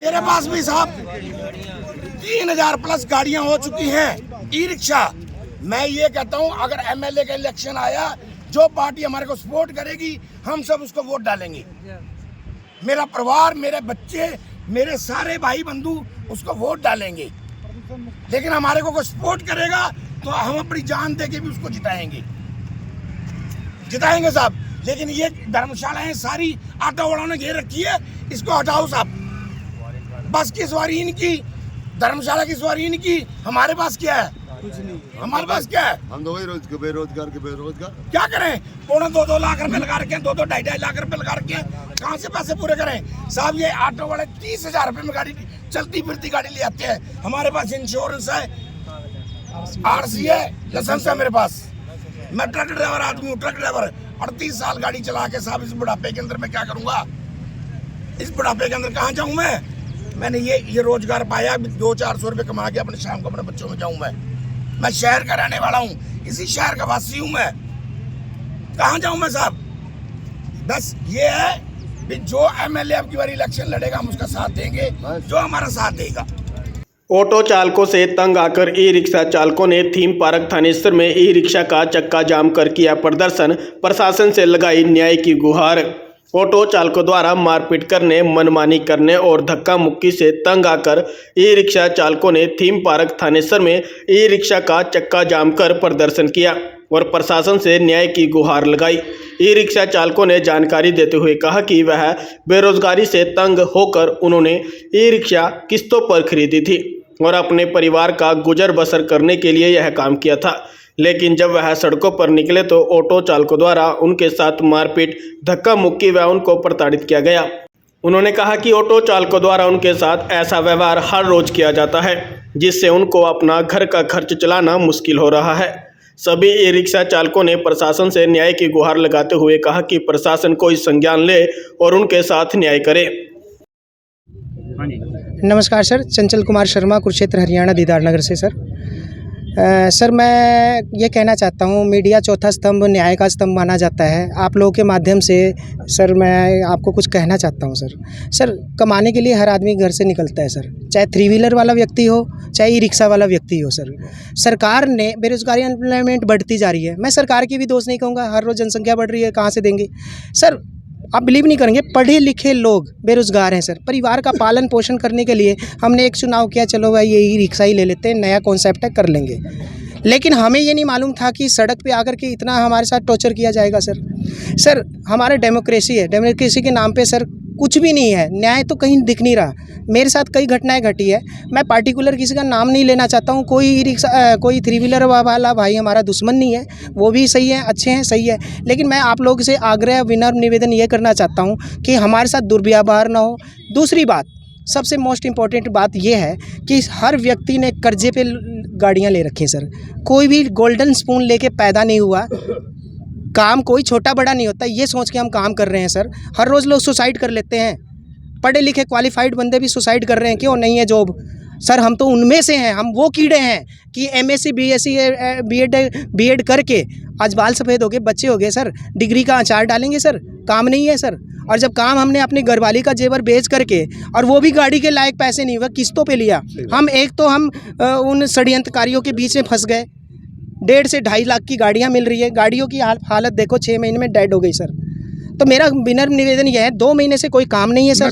मेरे पास भी साहब 3000 प्लस गाड़ियां हो चुकी हैं ई रिक्शा। मैं ये कहता हूं अगर एमएलए का इलेक्शन आया, जो पार्टी हमारे को सपोर्ट करेगी हम सब उसको वोट डालेंगे। मेरा परिवार, मेरे बच्चे, मेरे सारे भाई बंधु उसको वोट डालेंगे। लेकिन हमारे को कोई सपोर्ट करेगा तो हम अपनी जान दे के भी उसको जिताएंगे साहब। लेकिन ये धर्मशालाएं सारी ऑटो वालों ने घेर रखी है, इसको हटाओ साहब। बस की सवारी इनकी, धर्मशाला की सवारी इनकी, हमारे पास क्या है? कुछ नहीं। हमारे पास क्या है? हम तो वही बेरोजगार क्या करें? 2.5 लाख रुपए लगा रखे हैं, 2-2.5 लाख रुपए लगा रखे हैं, कहाँ से पैसे पूरे करें साहब? ये ऑटो वाले 30,000 रुपए में गाड़ी, चलती फिरती गाड़ी ले आते हैं। हमारे पास इंश्योरेंस है, आरसी है, लाइसेंस है मेरे पास। मैं ट्रक ड्राइवर आदमी हूँ, ट्रक ड्राइवर 38 साल गाड़ी चला के साहब इस बुढ़ापे के अंदर मैं क्या करूंगा? इस बुढ़ापे के अंदर कहाँ जाऊं मैंने ये रोजगार पाया, 200-400 रुपए कमा के अपने शाम को अपने बच्चों में जाऊं मैं शहर का रहने वाला हूं, इसी शहर का वासी हूं मैं। कहाँ जाऊं मैं साहब? बस ये है कि जो एमएलए अब की बार इलेक्शन लड़ेगा हम उसका साथ देंगे, जो हमारा साथ देगा। ऑटो चालकों से तंग आकर ई रिक्शा चालकों ने थीम पार्क थानेसर में ई रिक्शा का चक्का जाम कर किया प्रदर्शन, प्रशासन से लगाई न्याय की गुहार। ऑटो चालकों द्वारा मारपीट करने, मनमानी करने और धक्का मुक्की से तंग आकर ई रिक्शा चालकों ने थीम पार्क थानेसर में ई रिक्शा का चक्का जाम कर प्रदर्शन किया और प्रशासन से न्याय की गुहार लगाई। ई रिक्शा चालकों ने जानकारी देते हुए कहा कि वह बेरोजगारी से तंग होकर उन्होंने ई रिक्शा किस्तों पर खरीदी थी और अपने परिवार का गुजर बसर करने के लिए यह काम किया था। लेकिन जब वह सड़कों पर निकले तो ऑटो चालकों द्वारा उनके साथ मारपीट, धक्का मुक्की व उनको प्रताड़ित किया गया। उन्होंने कहा कि ऑटो चालकों द्वारा उनके साथ ऐसा व्यवहार हर रोज किया जाता है, जिससे उनको अपना घर का खर्च चलाना मुश्किल हो रहा है। सभी ई रिक्शा चालकों ने प्रशासन से न्याय की गुहार लगाते हुए कहा कि प्रशासन कोई संज्ञान ले और उनके साथ न्याय करे। नमस्कार सर, चंचल कुमार शर्मा, कुरुक्षेत्र हरियाणा, दीदार नगर से सर। सर मैं ये कहना चाहता हूँ, मीडिया चौथा स्तंभ, न्याय का स्तंभ माना जाता है। आप लोगों के माध्यम से सर मैं आपको कुछ कहना चाहता हूँ सर। कमाने के लिए हर आदमी घर से निकलता है सर, चाहे 3 व्हीलर वाला व्यक्ति हो, चाहे ई रिक्शा वाला व्यक्ति हो सर। सरकार ने बेरोजगारी, अनएम्प्लॉयमेंट बढ़ती जा रही है। मैं सरकार की भी दोष नहीं कहूँगा, हर रोज़ जनसंख्या बढ़ रही है, कहाँ से देंगे सर? आप बिलीव नहीं करेंगे, पढ़े लिखे लोग बेरोजगार हैं सर। परिवार का पालन पोषण करने के लिए हमने एक चुनाव किया, चलो भाई यही रिक्शा ही ले लेते हैं, नया कॉन्सेप्ट है, कर लेंगे। लेकिन हमें ये नहीं मालूम था कि सड़क पे आकर के इतना हमारे साथ टॉर्चर किया जाएगा सर। हमारा डेमोक्रेसी है, डेमोक्रेसी के नाम पे सर कुछ भी नहीं है, न्याय तो कहीं दिख नहीं रहा। मेरे साथ कई घटनाएं घटी है, मैं पार्टिकुलर किसी का नाम नहीं लेना चाहता हूँ। कोई रिक्शा, कोई 3 व्हीलर वाला भाई हमारा दुश्मन नहीं है, वो भी सही है, अच्छे हैं, सही है। लेकिन मैं आप लोगों से आग्रह, विनम्र निवेदन ये करना चाहता हूँ कि हमारे साथ दुर्व्यवहार ना हो। दूसरी बात, सबसे मोस्ट इम्पॉर्टेंट बात ये है कि हर व्यक्ति ने कर्जे पे गाड़ियाँ ले रखी हैं सर। कोई भी गोल्डन स्पून लेके पैदा नहीं हुआ। काम कोई छोटा बड़ा नहीं होता, ये सोच के हम काम कर रहे हैं सर। हर रोज़ लोग सुसाइड कर लेते हैं, पढ़े लिखे क्वालिफाइड बंदे भी सुसाइड कर रहे हैं। क्यों नहीं है जॉब सर? हम तो उनमें से हैं, हम वो कीड़े हैं कि एमएससी, बीएससी, बीएड करके आज बाल सफ़ेद हो गए, बच्चे हो गए सर, डिग्री का अचार डालेंगे सर, काम नहीं है सर। और जब काम हमने अपनी घरवाली का जेवर बेच करके, और वो भी गाड़ी के लायक पैसे नहीं हुआ, किस्तों पे लिया, हम उन षड्यंत्रकारियों के बीच में फंस गए। 1.5 से 2.5 लाख की गाड़ियाँ मिल रही है, गाड़ियों की हालत देखो, 6 महीने में डेड हो गई सर। तो मेरा विनम्र निवेदन यह है, 2 महीने से कोई काम नहीं है सर,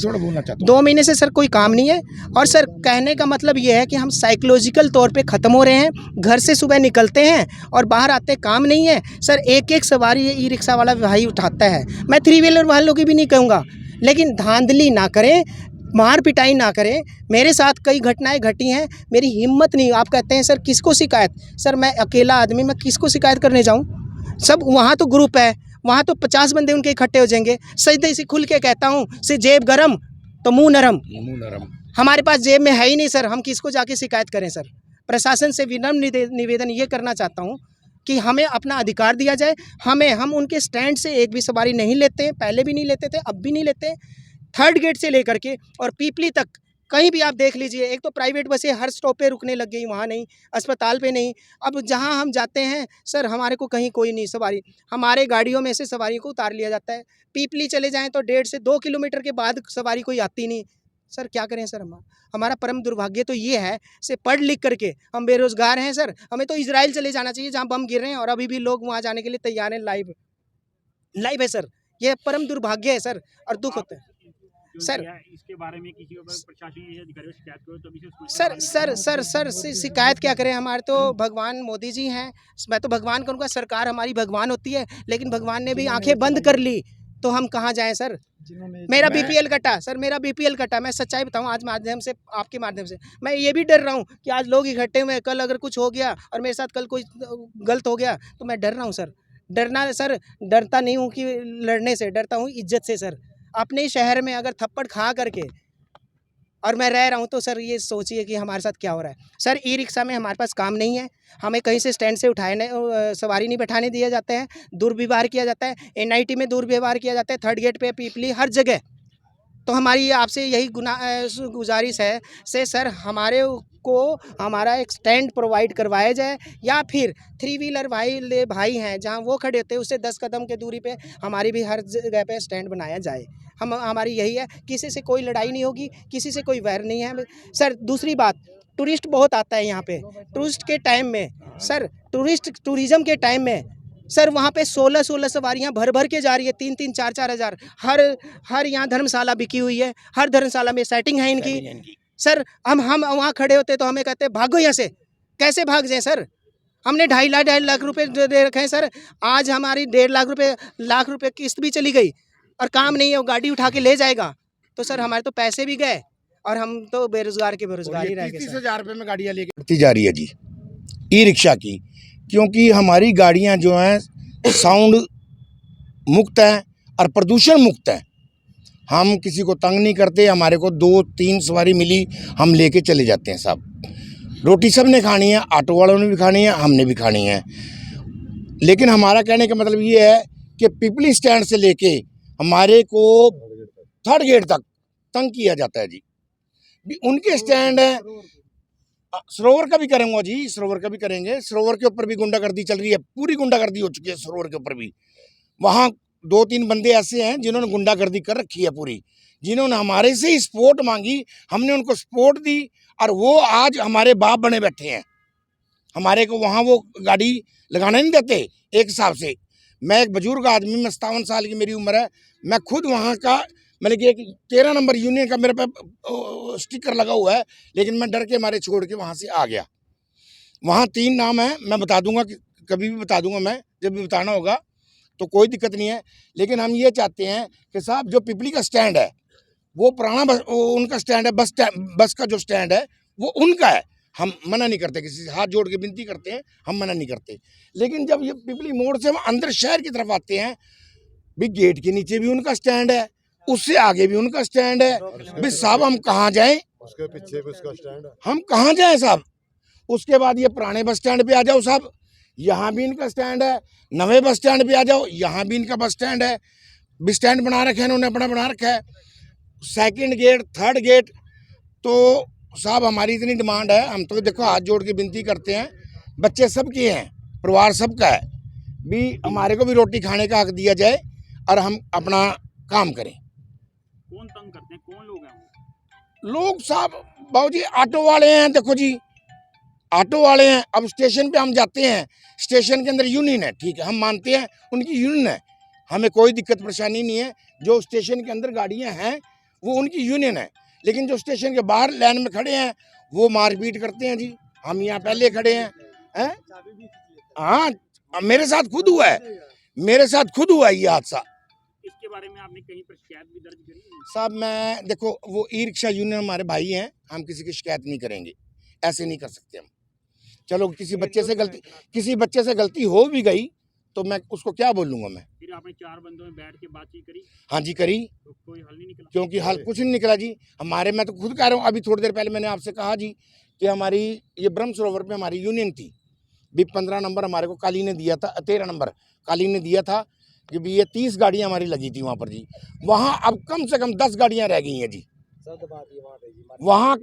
2 महीने से सर कोई काम नहीं है। और सर कहने का मतलब ये है कि हम साइकोलॉजिकल तौर पे ख़त्म हो रहे हैं। घर से सुबह निकलते हैं और बाहर आते काम नहीं है सर। एक सवारी ई रिक्शा वाला भाई उठाता है। मैं 3 व्हीलर वालों की भी नहीं कहूँगा, लेकिन धांधली ना करें, मार पिटाई ना करें। मेरे साथ कई घटनाएं घटी हैं, मेरी हिम्मत नहीं। आप कहते हैं सर किसको शिकायत? सर मैं अकेला आदमी, मैं किसको शिकायत करने जाऊं? सब वहाँ तो ग्रुप है, वहाँ तो 50 बंदे उनके इकट्ठे हो जाएंगे। सही से खुल के कहता हूँ, से जेब गरम तो मुंह नरम। हमारे पास जेब में है ही नहीं सर, हम किसको जाके शिकायत करें सर? प्रशासन से विनम्र निवेदन ये करना चाहता हूँ कि हमें अपना अधिकार दिया जाए। हम उनके स्टैंड से एक भी सवारी नहीं लेते हैं, पहले भी नहीं लेते थे, अब भी नहीं लेते। 3rd गेट से लेकर के और पीपली तक कहीं भी आप देख लीजिए, एक तो प्राइवेट बसें हर स्टॉप पे रुकने लग गई, वहाँ नहीं, अस्पताल पे नहीं। अब जहाँ हम जाते हैं सर, हमारे को कहीं कोई नहीं सवारी, हमारे गाड़ियों में से सवारी को उतार लिया जाता है। पीपली चले जाएं तो 1.5 से 2 किलोमीटर के बाद सवारी कोई आती नहीं। सर क्या करें सर, हमारा परम दुर्भाग्य तो ये है से पढ़ लिख करके हम बेरोजगार हैं सर। हमें तो इजराइल चले जाना चाहिए जहाँ बम गिर रहे हैं और अभी भी लोग वहाँ जाने के लिए तैयार हैं। लाइव है सर, ये परम दुर्भाग्य है सर और दुख होता है सर। इसके बारे में किसी को प्रशासनिक अधिकारियों से शिकायत करो तभी से शिकायत क्या करें, हमारे तो भगवान मोदी जी हैं। मैं तो भगवान करूँगा, सरकार हमारी भगवान होती है, लेकिन भगवान ने भी आंखें बंद कर ली तो हम कहाँ जाएं सर। मेरा बीपीएल कटा सर, मेरा बीपीएल कटा। मैं सच्चाई बताऊं, आज माध्यम से, आपके माध्यम से मैं ये भी डर रहा हूं कि आज लोग इकट्ठे हुए, कल अगर कुछ हो गया और मेरे साथ कल कोई गलत हो गया तो मैं डर रहा हूं सर। डरना सर, डरता नहीं हूं कि लड़ने से, डरता हूं इज्जत से सर। अपने शहर में अगर थप्पड़ खा करके और मैं रह रहा हूँ तो सर ये सोचिए कि हमारे साथ क्या हो रहा है सर। ई रिक्शा में हमारे पास काम नहीं है, हमें कहीं से स्टैंड से सवारी नहीं बैठाने दिया जाता है, दुर्व्यवहार किया जाता है, एनआईटी में दुर्व्यवहार किया जाता है, थर्ड गेट पे, पीपली, हर जगह। तो हमारी आपसे यही गुजारिश है से सर, हमारे को हमारा एक स्टैंड प्रोवाइड करवाया जाए, या फिर 3 व्हीलर भाई हैं जहाँ वो खड़े होते हैं उससे 10 कदम की दूरी पे हमारी भी हर जगह पे स्टैंड बनाया जाए। हमारी यही है, किसी से कोई लड़ाई नहीं होगी, किसी से कोई वैर नहीं है सर। दूसरी बात, टूरिस्ट बहुत आता है यहाँ पे, टूरिस्ट के टाइम में सर, टूरिज़्म के टाइम में सर वहाँ पे 16 सवारियाँ भर के जा रही है, 3 4 हज़ार। हर यहाँ धर्मशाला बिकी हुई है, हर धर्मशाला में सेटिंग है इनकी सर। हम वहाँ खड़े होते तो हमें कहते भागो यहाँ से। कैसे भाग जाएं सर? हमने 2.5 लाख रुपए दे रखे हैं सर। आज हमारी 1.5 लाख रुपए किस्त भी चली गई और काम नहीं है, वो गाड़ी उठा के ले जाएगा तो सर हमारे तो पैसे भी गए और हम तो बेरोजगार के बेरोजगार ही रह गए। 30,000 रुपये में गाड़ियाँ लेके जा रही है जी ई रिक्शा की, क्योंकि हमारी गाड़ियाँ जो हैं साउंड मुक्त हैं और प्रदूषण मुक्त हैं। हम किसी को तंग नहीं करते, हमारे को 2-3 सवारी मिली हम लेके चले जाते हैं साहब। रोटी सब ने खानी है, ऑटो वालों ने भी खानी है, हमने भी खानी है। लेकिन हमारा कहने का मतलब ये है कि पीपली स्टैंड से लेके हमारे को थर्ड गेट तक तंग किया जाता है जी। उनके स्टैंड है, सरोवर का भी करेंगे जी, सरोवर का भी करेंगे। सरोवर के ऊपर भी गुंडागर्दी चल रही है, पूरी गुंडागर्दी हो चुकी है सरोवर के ऊपर भी। वहाँ 2-3 बंदे ऐसे हैं जिन्होंने गुंडागर्दी कर रखी है पूरी, जिन्होंने हमारे से ही सपोर्ट मांगी, हमने उनको सपोर्ट दी और वो आज हमारे बाप बने बैठे हैं। हमारे को वहाँ वो गाड़ी लगाना नहीं देते एक हिसाब से। मैं एक बुजुर्ग आदमी, मैं 57 साल की मेरी उम्र है, मैं खुद वहाँ का, मैंने कि एक 13 नंबर यूनियन का मेरे पे स्टिकर लगा हुआ है, लेकिन मैं डर के मारे छोड़ के वहाँ से आ गया। वहाँ 3 नाम है, मैं बता दूंगा, कभी भी बता दूंगा मैं, जब भी बताना होगा तो कोई दिक्कत नहीं है। लेकिन हम ये चाहते हैं कि साहब जो पिपली का स्टैंड है वो पुराना उनका स्टैंड है, बस का जो स्टैंड है वो उनका है। हम मना नहीं करते, किसी से हाथ जोड़ के विनती करते हैं, हम मना नहीं करते। लेकिन जब ये पिपली मोड़ से हम अंदर शहर की तरफ आते हैं, भी गेट के नीचे भी उनका स्टैंड है, उससे आगे भी उनका स्टैंड है। भाई साहब हम कहाँ जाएं? उसके पीछे भी उसका स्टैंड है, हम कहाँ जाएं साहब? उसके बाद ये पुराने बस स्टैंड पे आ जाओ साहब, यहाँ भी इनका स्टैंड है। नवे बस स्टैंड पे आ जाओ, यहाँ भी इनका बस स्टैंड है। बस स्टैंड बना रखे हैं इन्होंने, अपना बना रखा है। सेकंड गेट, थर्ड गेट, तो साहब हमारी इतनी डिमांड है, हम तो देखो हाथ जोड़ के विनती करते हैं, बच्चे सबके हैं, परिवार सबका है, भी हमारे को भी रोटी खाने का हक दिया जाए और हम अपना काम करें। कौन तंग करते हैं, कौन लोग हैं? लोग साहब बाबू जी ऑटो वाले हैं, देखो जी ऑटो वाले हैं। अब स्टेशन पे हम जाते हैं, स्टेशन के अंदर यूनियन है, ठीक है, हम मानते हैं उनकी यूनियन है, हमें कोई दिक्कत परेशानी नहीं है। जो स्टेशन के अंदर गाड़ियां हैं वो उनकी यूनियन है, लेकिन जो स्टेशन के बाहर लाइन में खड़े हैं वो मारपीट करते हैं जी। हम यहाँ पहले खड़े हैं, हाँ मेरे साथ खुद हुआ है, मेरे साथ खुद हुआ है ये हादसा। इसके बारे में आपने कहीं पर शिकायत भी दर्ज करी है? साहब मैं देखो, वो ई रिक्शा यूनियन हमारे भाई हैं, हम किसी की शिकायत नहीं करेंगे, ऐसे नहीं कर सकते हम। चलो किसी बच्चे से गलती हो भी गई तो मैं उसको क्या बोलूँगा मैं। फिर आपने 4 बंदों में बैठ के बातचीत करी? हाँ जी करी, तो कोई हल नहीं निकला? क्योंकि हल कुछ नहीं निकला जी हमारे। मैं तो खुद कह रहा हूँ, अभी थोड़ी देर पहले मैंने आपसे कहा जी कि हमारी ये ब्रह्म सरोवर पे हमारी यूनियन थी, भी 15 नंबर हमारे को काली ने दिया था, 13 नंबर काली ने दिया था कि भी ये 30 गाड़ियाँ हमारी लगी थी वहाँ पर जी। वहाँ अब कम से कम 10 गाड़ियाँ रह गई हैं जी। वहाँ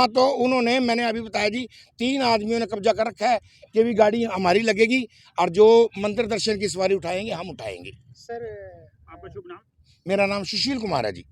तो उन्होंने, मैंने अभी बताया जी, 3 आदमियों ने कब्जा कर रखा है कि भी गाड़ी हमारी लगेगी और जो मंदिर दर्शन की सवारी उठाएंगे हम उठाएंगे। सर आपका शुभ नाम? मेरा नाम सुशील कुमार है जी।